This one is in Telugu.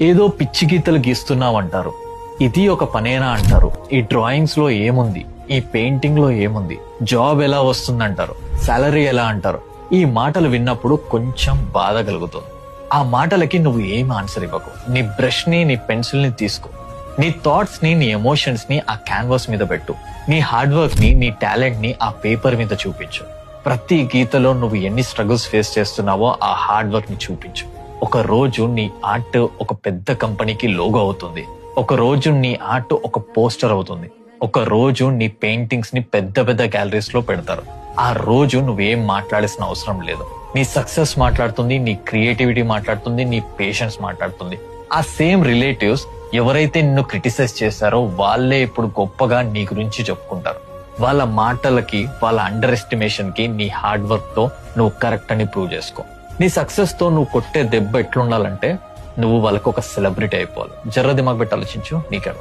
ఏదో పిచ్చి గీతలు గీస్తున్నావు అంటారు. ఇది ఒక పనేనా అంటారు. ఈ డ్రాయింగ్స్ లో ఏముంది, ఈ పెయింటింగ్ లో ఏముంది, జాబ్ ఎలా వస్తుందంటారు, సాలరీ ఎలా అంటారు. ఈ మాటలు విన్నప్పుడు కొంచెం బాధ కలుగుతుంది. ఆ మాటలకి నువ్వు ఏం ఆన్సర్ ఇవ్వకు. నీ బ్రష్ ని, నీ పెన్సిల్ ని తీసుకో. నీ థాట్స్ ని, నీ ఎమోషన్స్ ని ఆ క్యాన్వాస్ మీద పెట్టు. నీ హార్డ్ వర్క్ ని, నీ టాలెంట్ ని ఆ పేపర్ మీద చూపించు. ప్రతి గీతలో నువ్వు ఎన్ని స్ట్రగుల్స్ ఫేస్ చేస్తున్నావో ఆ హార్డ్ వర్క్ ని చూపించు. ఒక రోజు నీ ఆర్ట్ ఒక పెద్ద కంపెనీకి లోగో అవుతుంది. ఒక రోజు నీ ఆర్ట్ ఒక పోస్టర్ అవుతుంది. ఒక రోజు నీ పెయింటింగ్స్ ని పెద్ద పెద్ద గ్యాలరీస్ లో పెడతారు. ఆ రోజు నువ్వేం మాట్లాడాల్సిన అవసరం లేదు. నీ సక్సెస్ మాట్లాడుతుంది, నీ క్రియేటివిటీ మాట్లాడుతుంది, నీ పేషెన్స్ మాట్లాడుతుంది. ఆ సేమ్ రిలేటివ్స్ ఎవరైతే నిన్ను క్రిటిసైజ్ చేశారో వాళ్ళే ఇప్పుడు గొప్పగా నీ గురించి చెప్పుకుంటారు. వాళ్ళ మాటలకి, వాళ్ళ అండర్ ఎస్టిమేషన్ కి నీ హార్డ్ వర్క్ తో నువ్వు కరెక్ట్ అని ప్రూవ్ చేసుకో. నీ సక్సెస్ తో నువ్వు కొట్టే దెబ్బ ఎట్లుండాలంటే నువ్వు వాళ్ళకి ఒక సెలబ్రిటీ అయిపోవాలి. జర్ర దిమాగ్ పెట్టి ఆలోచించు, నీకే